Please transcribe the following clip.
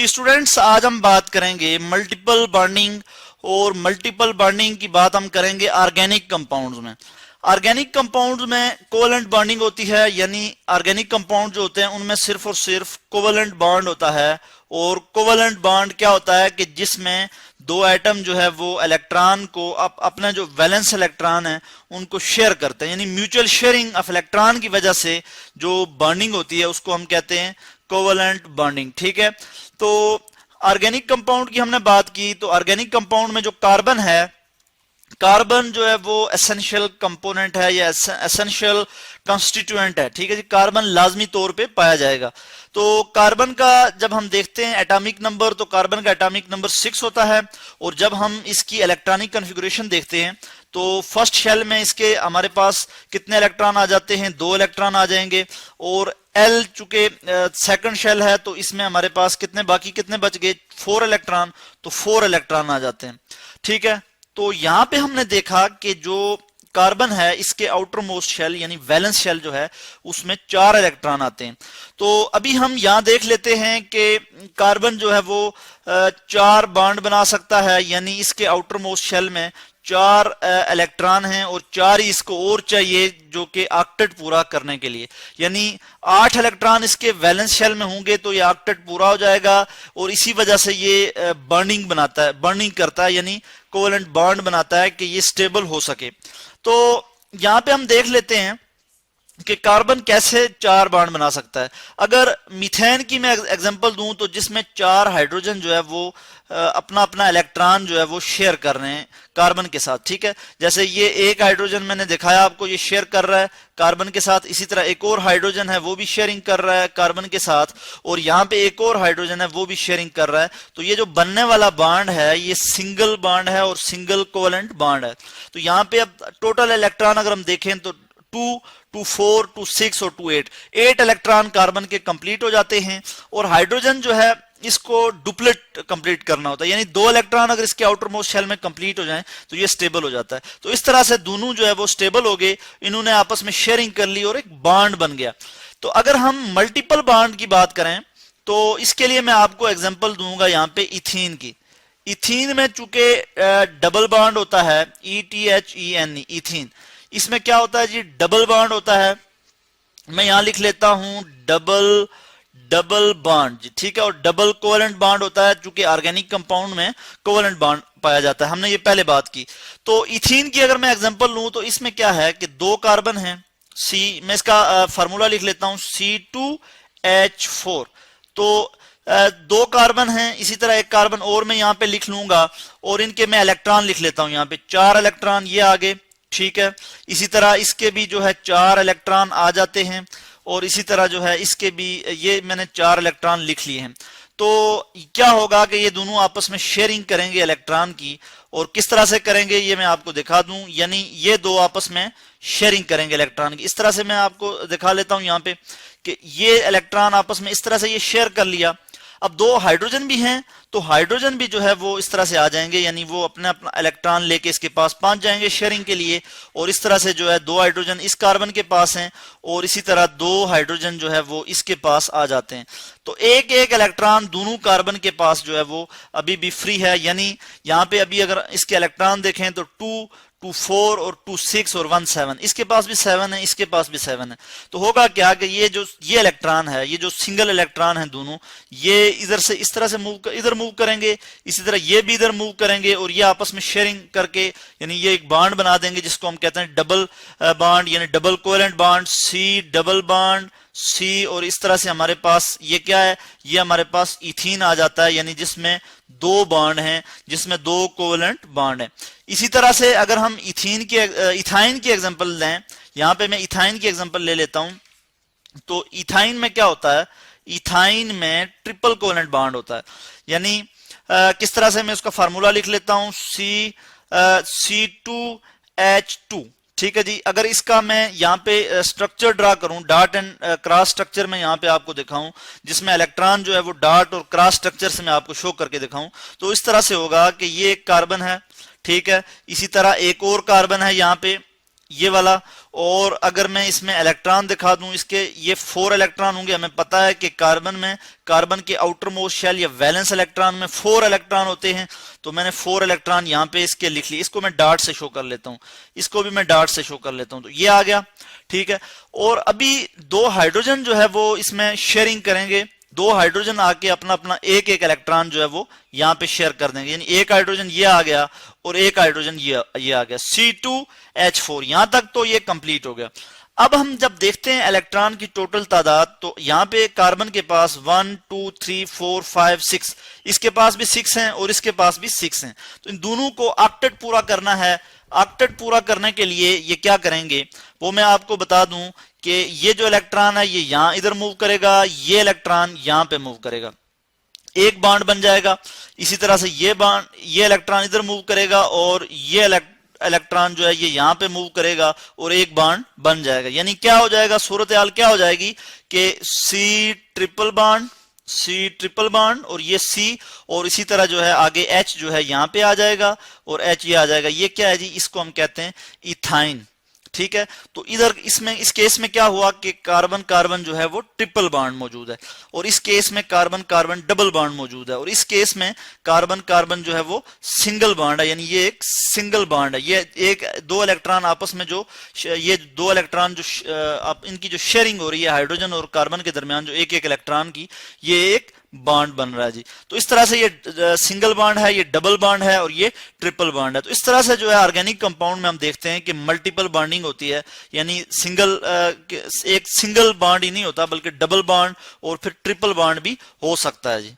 Students आज हम बात करेंगे मल्टीपल बॉन्डिंग और मल्टीपल बॉन्डिंग की बात हम करेंगे ऑर्गेनिक कंपाउंड्स में। ऑर्गेनिक कंपाउंड्स में कोवलेंट बॉन्डिंग होती है, यानी ऑर्गेनिक कंपाउंड जो होते हैं उनमें सिर्फ और सिर्फ कोवलेंट बॉन्ड होता है। और कोवलेंट बॉन्ड क्या होता है कि जिसमें दो एटम जो है वो इलेक्ट्रॉन को अपने जो वैलेंस इलेक्ट्रॉन है उनको शेयर करते हैं, यानी म्यूचुअल शेयरिंग ऑफ इलेक्ट्रॉन की वजह से जो बॉन्डिंग होती है उसको हम कहते हैं कोवलेंट बॉन्डिंग। ठीक है, तो ऑर्गेनिक कंपाउंड की हमने बात की, तो ऑर्गेनिक कंपाउंड में जो कार्बन है, कार्बन जो है वो एसेंशियल कंपोनेंट है या एसेंशियल कॉन्स्टिट्यूएंट है। ठीक है जी, कार्बन लाजमी तौर पे पाया जाएगा। तो कार्बन का जब हम देखते हैं एटॉमिक नंबर, तो कार्बन का एटॉमिक नंबर 6 होता है। और जब हम इसकी इलेक्ट्रॉनिक कॉन्फ़िगरेशन देखते हैं तो फर्स्ट शेल में इसके हमारे पास कितने इलेक्ट्रॉन आ जाते हैं, 2 इलेक्ट्रॉन आ जाएंगे। और एल चूंकि सेकंड शेल है तो इसमें हमारे पास कितने बच गए, 4 इलेक्ट्रॉन, तो 4 इलेक्ट्रॉन आ जाते हैं। ठीक है, तो यहां पे हमने देखा कि जो कार्बन है इसके आउटर मोस्ट शेल यानी वैलेंस शेल जो है उसमें 4 इलेक्ट्रॉन आते हैं। तो अभी हम यहां देख लेते हैं कि कार्बन जो है वो 4 बॉन्ड बना सकता है, यानी इसके आउटर मोस्ट शेल में 4 इलेक्ट्रॉन हैं और 4 ही इसको और चाहिए जो कि ऑक्टेट पूरा करने के लिए, यानी 8 इलेक्ट्रॉन इसके वैलेंस शेल में होंगे तो ये ऑक्टेट पूरा हो जाएगा। और इसी वजह से ये बॉन्डिंग करता है, यानी कोवलेंट बॉन्ड बनाता है कि ये स्टेबल हो सके। तो यहां पे हम देख लेते हैं कि कार्बन कैसे 4 बॉन्ड बना सकता है। अगर मीथेन की मैं एग्जांपल दूं तो जिसमें 4 हाइड्रोजन जो है वो अपना अपना इलेक्ट्रॉन जो है वो शेयर कर रहे हैं कार्बन के साथ। ठीक है, जैसे ये एक हाइड्रोजन मैंने दिखाया आपको, ये शेयर कर रहा है कार्बन के साथ। इसी तरह एक और हाइड्रोजन है वो भी शेयरिंग कर रहा है कार्बन के साथ, और यहाँ पे एक और हाइड्रोजन है वो भी शेयरिंग कर रहा है। तो ये जो बनने वाला बॉन्ड है ये सिंगल बॉन्ड है और सिंगल कोवलेंट बॉन्ड है। तो यहाँ पे अब टोटल इलेक्ट्रॉन अगर हम देखें तो 2, 2, 4, 2, 6 और 2, 8 इलेक्ट्रॉन कार्बन के कंप्लीट हो जाते हैं। और हाइड्रोजन जो है इसको डुप्लेट कंप्लीट करना होता है, यानी 2 इलेक्ट्रॉन अगर इसके आउटर मोस्ट शेल में कंप्लीट हो जाएं तो ये स्टेबल हो जाता है। तो इस तरह से दोनों जो है वो स्टेबल हो गए, इन्होंने आपस में शेयरिंग कर ली और एक बॉन्ड बन गया। तो अगर हम मल्टीपल बॉन्ड की बात करें तो इसके लिए मैं आपको एग्जांपल दूंगा यहाँ पे इथीन की। इथीन में चूंकि डबल बॉन्ड होता है, ETHENE इथीन, इसमें क्या होता है जी, डबल बॉन्ड होता है। मैं यहां लिख लेता हूं डबल बॉन्ड, ठीक है। और डबल कोवलेंट बॉन्ड होता है, चूंकि ऑर्गेनिक कंपाउंड में कोवलेंट बॉन्ड पाया जाता है, हमने ये पहले बात की। तो इथीन की अगर मैं एग्जांपल लूं तो इसमें क्या है कि 2 कार्बन हैं, मैं इसका फार्मूला लिख लेता हूं C2H4। तो 2 कार्बन हैं, इसी तरह एक कार्बन और मैं यहां पे लिख लूंगा और इनके मैं इलेक्ट्रॉन लिख लेता हूं, यहां पे 4 इलेक्ट्रॉन ये आगे। ठीक है, इसी तरह इसके भी जो है 4 इलेक्ट्रॉन आ जाते हैं और इसी तरह जो है इसके भी ये मैंने 4 इलेक्ट्रॉन लिख लिए हैं। तो क्या होगा कि ये दोनों आपस में शेयरिंग करेंगे इलेक्ट्रॉन की, और किस तरह से करेंगे ये मैं आपको दिखा दूं, यानी ये 2 आपस में शेयरिंग करेंगे इलेक्ट्रॉन की। इस तरह से मैं आपको दिखा लेता हूं यहाँ पे कि ये इलेक्ट्रॉन आपस में इस तरह से ये शेयर कर लिया। अब 2 हाइड्रोजन भी हैं तो हाइड्रोजन भी जो है वो इस तरह से आ जाएंगे, यानी वो अपना इलेक्ट्रॉन लेके इसके पास पहुंच जाएंगे शेयरिंग के लिए। और इस तरह से जो है 2 हाइड्रोजन इस कार्बन के पास हैं और इसी तरह 2 हाइड्रोजन जो है वो इसके पास आ जाते हैं। तो एक एक इलेक्ट्रॉन दोनों कार्बन के पास जो है वो अभी भी फ्री है, यानी यहाँ पे अभी अगर इसके इलेक्ट्रॉन देखें तो 2, 2, 4 और 2, 6 और 1, 7, इसके पास भी 7 है, इसके पास भी 7 है। तो होगा क्या कि ये इलेक्ट्रॉन है, ये जो सिंगल इलेक्ट्रॉन है दोनों, ये इधर से इस तरह से इधर मूव करेंगे, इसी तरह ये भी इधर मूव करेंगे और ये आपस में शेयरिंग करके यानी ये एक बॉन्ड बना देंगे जिसको हम कहते हैं डबल बॉन्ड, यानी double covalent bond, C double bond C। और इस तरह से हमारे पास ये क्या है, ये हमारे पास इथीन आ जाता है, यानी जिसमें 2 बॉन्ड हैं, जिसमें 2 कोवलेंट बॉन्ड हैं। इसी तरह से अगर हम इथाइन की एग्जांपल लें, यहां पे मैं इथाइन की एग्जांपल ले लेता हूं, तो इथाइन में क्या होता है, इथाइन में ट्रिपल कोवलेंट बॉन्ड होता है, यानी किस तरह से मैं उसका फार्मूला लिख लेता हूं C2H2। ठीक है जी, अगर इसका मैं यहाँ पे स्ट्रक्चर ड्रा करूं, डॉट एंड क्रॉस स्ट्रक्चर में यहाँ पे आपको दिखाऊं, जिसमें इलेक्ट्रॉन जो है वो डॉट और क्रॉस स्ट्रक्चर से मैं आपको शो करके दिखाऊं, तो इस तरह से होगा कि ये एक कार्बन है, ठीक है, इसी तरह एक और कार्बन है यहाँ पे, ये वाला। और अगर मैं इसमें इलेक्ट्रॉन दिखा दूं, इसके ये 4 इलेक्ट्रॉन होंगे। हमें पता है कि कार्बन में, कार्बन के आउटर मोस्ट शेल या वैलेंस इलेक्ट्रॉन में 4 इलेक्ट्रॉन होते हैं। तो मैंने 4 इलेक्ट्रॉन यहाँ पे इसके लिख लिए। इसको मैं डॉट से शो कर लेता हूं, इसको भी मैं डॉट से शो कर लेता हूं, तो ये आ गया। ठीक है। और अभी 2 हाइड्रोजन जो है वो इसमें शेयरिंग करेंगे। 2 हाइड्रोजन आके अपना अपना एक एक इलेक्ट्रॉन जो है वो यहाँ पे शेयर कर देंगे। यानी एक हाइड्रोजन ये आ गया और एक हाइड्रोजन ये आ गया, C2H4। यहां तक तो ये कंप्लीट हो गया। अब हम जब देखते हैं इलेक्ट्रॉन की टोटल तादाद, तो यहाँ पे कार्बन के पास 1 2 3 4 5 6, इसके पास भी 6 हैं और इसके पास भी 6 हैं। तो इन दोनों को ऑक्टेट पूरा करना है। ऑक्टेट पूरा करने के लिए ये क्या करेंगे वो मैं आपको बता दूं कि ये जो इलेक्ट्रॉन है ये यहां इधर मूव करेगा, ये इलेक्ट्रॉन यहां पे मूव करेगा, एक बॉन्ड बन जाएगा। इसी तरह से ये इलेक्ट्रॉन इधर मूव करेगा और ये इलेक्ट्रॉन जो है ये यहां पे मूव करेगा और एक बॉन्ड बन जाएगा। यानी क्या हो जाएगा, सूरत हाल क्या हो जाएगी कि C ट्रिपल बॉन्ड और ये C, और इसी तरह जो है आगे H जो है यहां पे आ जाएगा और H ये आ जाएगा। ये क्या है जी, इसको हम कहते हैं इथाइन। ठीक है। तो इधर इसमें, इस केस में क्या हुआ कि कार्बन कार्बन जो है वो ट्रिपल बॉन्ड मौजूद है, और इस केस में कार्बन कार्बन डबल बॉन्ड मौजूद है, और इस केस में कार्बन कार्बन जो है वो सिंगल बॉन्ड है। यानी ये एक सिंगल बॉन्ड है। ये एक 2 इलेक्ट्रॉन आपस में जो, ये 2 इलेक्ट्रॉन जो इनकी जो शेयरिंग हो रही है हाइड्रोजन और कार्बन के दरमियान, जो एक एक इलेक्ट्रॉन की, ये एक बॉन्ड बन रहा है जी। तो इस तरह से ये सिंगल बॉन्ड है, ये डबल बॉन्ड है और ये ट्रिपल बॉन्ड है। तो इस तरह से जो है ऑर्गेनिक कंपाउंड में हम देखते हैं कि मल्टीपल बॉन्डिंग होती है। यानी एक सिंगल बॉन्ड ही नहीं होता बल्कि डबल बॉन्ड और फिर ट्रिपल बॉन्ड भी हो सकता है जी।